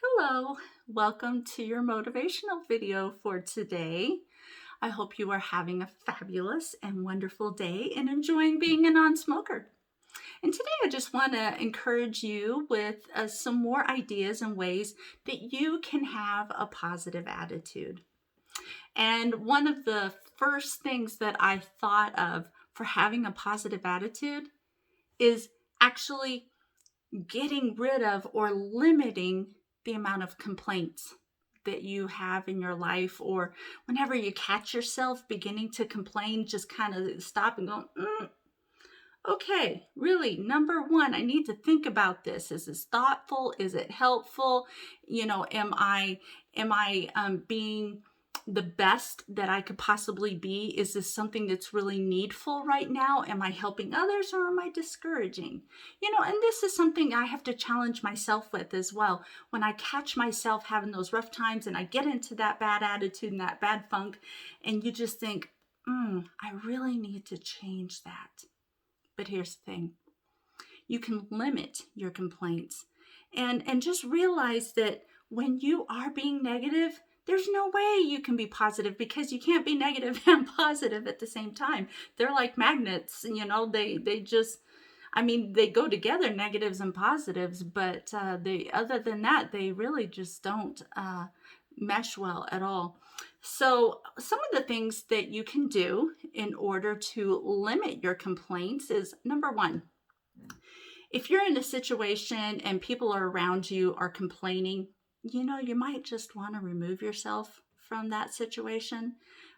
Hello, welcome to your motivational video for today. I hope you are having a fabulous and wonderful day and enjoying being a non-smoker. And today I just want to encourage you with some more ideas and ways that you can have a positive attitude. And one of the first things that I thought of for having a positive attitude is actually getting rid of or limiting the amount of complaints that you have in your life, or whenever you catch yourself beginning to complain, just kind of stop and go, okay, really, number one, I need to think about this. Is this thoughtful? Is it helpful? Am I being the best that I could possibly be? Is this something that's really needful right now? Am I helping others or am I discouraging? And this is something I have to challenge myself with as well. When I catch myself having those rough times and I get into that bad attitude and that bad funk, and you just think, I really need to change that. But here's the thing. You can limit your complaints and just realize that when you are being negative, there's no way you can be positive, because you can't be negative and positive at the same time. They're like magnets, they just, they go together, negatives and positives, but other than that, they really just don't mesh well at all. So, some of the things that you can do in order to limit your complaints is number one, if you're in a situation and people are around you are complaining, you might just want to remove yourself from that situation.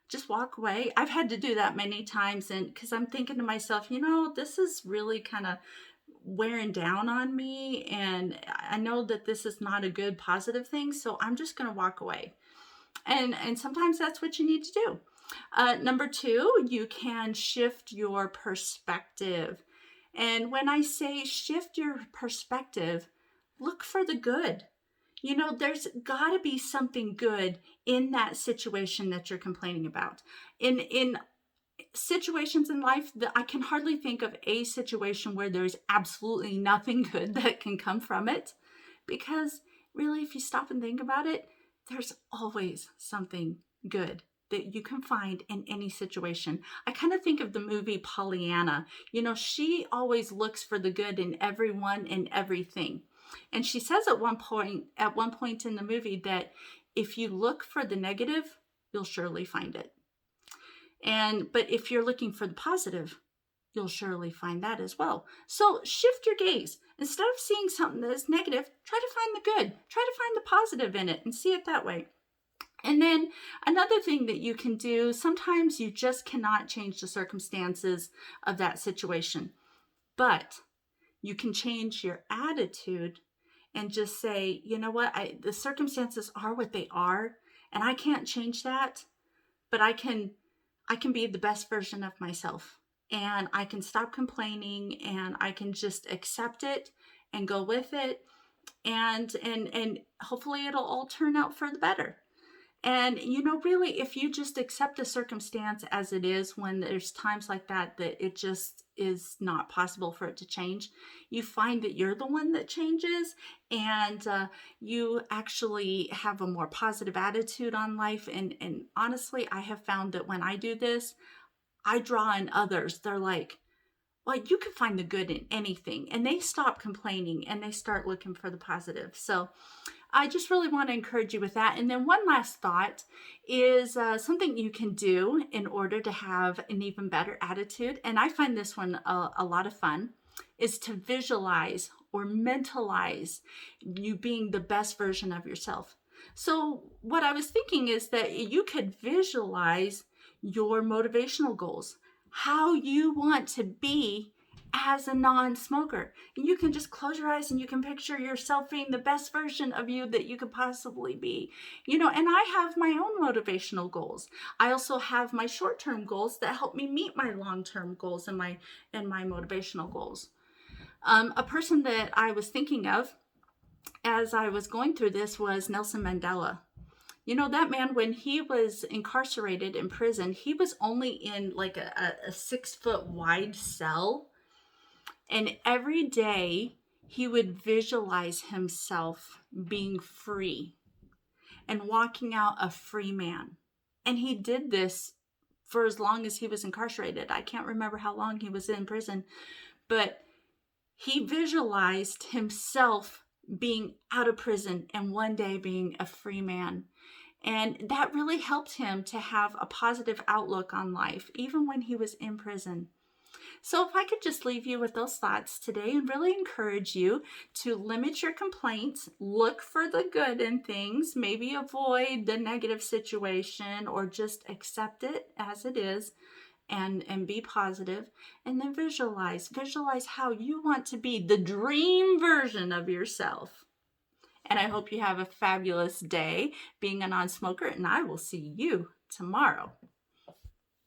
Just walk away. I've had to do that many times, and because I'm thinking to myself, this is really kind of wearing down on me, and I know that this is not a good positive thing, so I'm just going to walk away. And sometimes that's what you need to do. Number two, you can shift your perspective. And when I say shift your perspective, look for the good. There's got to be something good in that situation that you're complaining about. In situations in life, that I can hardly think of a situation where there's absolutely nothing good that can come from it, because really, if you stop and think about it, there's always something good that you can find in any situation. I kind of think of the movie Pollyanna. She always looks for the good in everyone and everything. And she says at one point in the movie, that if you look for the negative, you'll surely find it. But if you're looking for the positive, you'll surely find that as well. So shift your gaze. Instead of seeing something that is negative, try to find the good. Try to find the positive in it and see it that way. And then another thing that you can do, sometimes you just cannot change the circumstances of that situation, but you can change your attitude and just say, you know what, the circumstances are what they are, and I can't change that, but I can be the best version of myself, and I can stop complaining, and I can just accept it and go with it, and hopefully it'll all turn out for the better. And really, if you just accept the circumstance as it is, when there's times like that it just is not possible for it to change, you find that you're the one that changes, and you actually have a more positive attitude on life. And honestly, I have found that when I do this, I draw in others. They're like, well, you can find the good in anything. And they stop complaining and they start looking for the positive. So I just really want to encourage you with that. And then one last thought is something you can do in order to have an even better attitude. And I find this one a lot of fun, is to visualize or mentalize you being the best version of yourself. So what I was thinking is that you could visualize your motivational goals, how you want to be as a non-smoker. And you can just close your eyes and you can picture yourself being the best version of you that you could possibly be. And I have my own motivational goals. I also have my short-term goals that help me meet my long-term goals and my motivational goals. A person that I was thinking of as I was going through this was Nelson Mandela. That man, when he was incarcerated in prison, he was only in like a 6-foot wide cell. And every day he would visualize himself being free and walking out a free man. And he did this for as long as he was incarcerated. I can't remember how long he was in prison, but he visualized himself being out of prison and one day being a free man. And that really helped him to have a positive outlook on life, even when he was in prison. So if I could just leave you with those thoughts today and really encourage you to limit your complaints, look for the good in things, maybe avoid the negative situation or just accept it as it is and be positive, and then visualize how you want to be the dream version of yourself. And I hope you have a fabulous day being a non-smoker, and I will see you tomorrow.